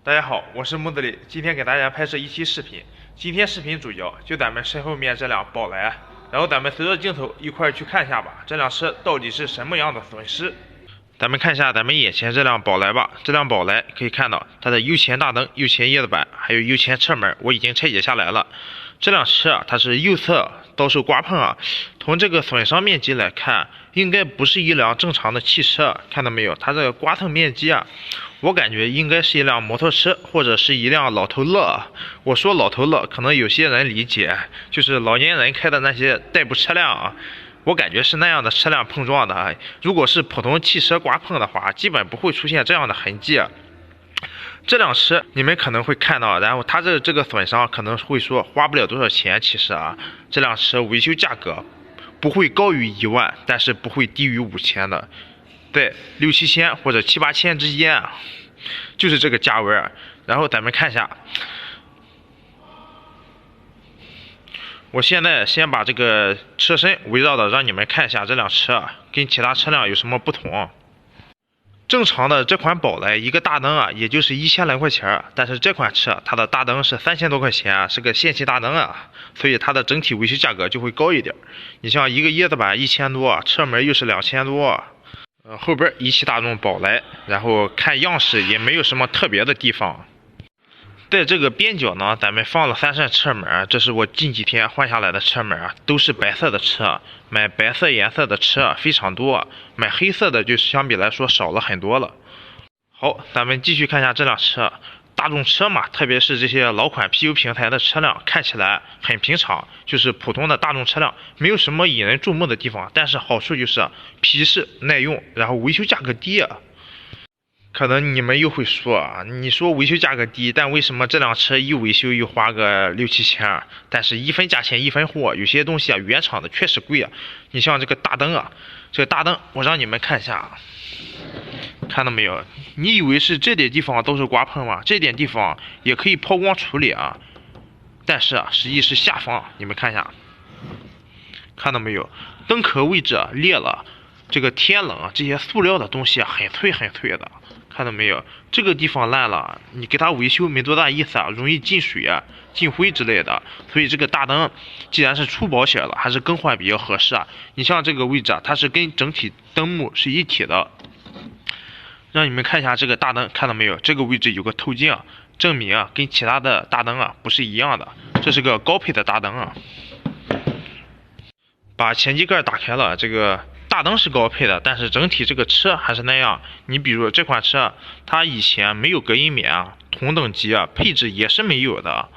大家好，我是木子李，今天给大家拍摄一期视频。今天视频主角就咱们身后面这辆宝来，然后咱们随着镜头一块去看一下吧，这辆车到底是什么样的损失。咱们看一下咱们眼前这辆宝来吧，这辆宝来可以看到它的右前大灯、右前叶子板还有右前车门我已经拆解下来了。这辆车啊，它是右侧遭受刮碰啊，从这个损伤面积来看，应该不是一辆正常的汽车，看到没有？它这个刮蹭面积啊，我感觉应该是一辆摩托车或者是一辆老头乐。我说老头乐，可能有些人理解就是老年人开的那些代步车辆啊。我感觉是那样的车辆碰撞的啊，如果是普通汽车刮碰的话，基本不会出现这样的痕迹。这辆车你们可能会看到，然后它这个损伤可能会说花不了多少钱，其实啊，这辆车维修价格不会高于1万，但是不会低于5000的，在6、7千或者7、8千之间啊，就是这个价位。然后咱们看一下，我现在先把这个车身围绕的让你们看一下这辆车跟其他车辆有什么不同。正常的这款宝来一个大灯啊，也就是1000来块钱，但是这款车它的大灯是3000多块钱，是个氙气大灯啊，所以它的整体维修价格就会高一点。你像一个叶子板1000多，车门又是2000多，后边一汽大众宝来，然后看样式也没有什么特别的地方。在这个边角呢，咱们放了3扇车门，这是我近几天换下来的车门，都是白色的车。买白色颜色的车非常多，买黑色的就相比来说少了很多了。好，咱们继续看一下这辆车。大众车嘛，特别是这些老款啤酒平台的车辆，看起来很平常，就是普通的大众车辆，没有什么引人注目的地方。但是好处就是皮实耐用，然后维修价格低啊。可能你们又会说啊，你说维修价格低，但为什么这辆车一维修又花个6、7千？但是一分价钱一分货，有些东西啊，原厂的确实贵啊。你像这个大灯啊，这个大灯我让你们看一下，看到没有？你以为是这点地方都是刮碰吗？这点地方也可以抛光处理啊，但是啊，实际是下方，你们看一下，看到没有？灯壳位置裂了，这个天冷啊，这些塑料的东西很脆很脆的。看到没有？这个地方烂了，你给它维修没多大意思啊，容易进水啊、进灰之类的。所以这个大灯既然是出保险了，还是更换比较合适啊。你像这个位置啊，它是跟整体灯幕是一体的。让你们看一下这个大灯，看到没有？这个位置有个透镜，证明啊跟其他的大灯啊不是一样的。这是个高配的大灯啊。把前机盖打开了，这个大灯是高配的，但是整体这个车还是那样。你比如这款车，它以前没有隔音棉啊，同等级啊，配置也是没有的。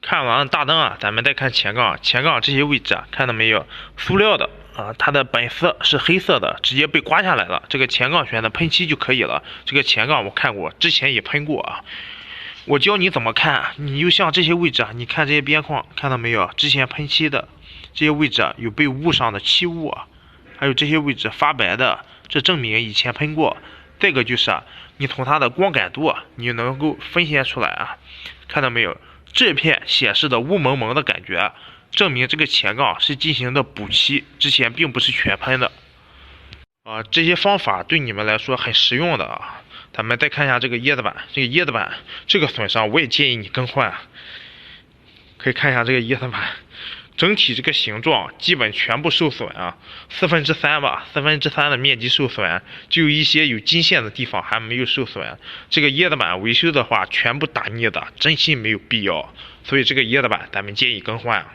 看完了大灯啊，咱们再看前杠，前杠这些位置啊，看到没有？塑料的啊，它的本色是黑色的，直接被刮下来了。这个前杠选的喷漆就可以了。这个前杠我看过，之前也喷过啊。我教你怎么看，你就像这些位置啊，你看这些边框，看到没有？之前喷漆的这些位置啊，有被雾上的漆雾啊。还有这些位置发白的，这证明以前喷过。再一个就是啊，你从它的光感度啊，你能够分析出来啊，看到没有？这片显示的雾蒙蒙的感觉，证明这个前杠是进行的补漆，之前并不是全喷的。这些方法对你们来说很实用的啊。咱们再看一下这个叶子板，这个叶子板这个损伤我也建议你更换。可以看一下这个叶子板。整体这个形状基本全部受损啊，3/4吧，3/4的面积受损，就有一些有金线的地方还没有受损。这个叶子板维修的话，全部打腻的，真心没有必要，所以这个叶子板咱们建议更换。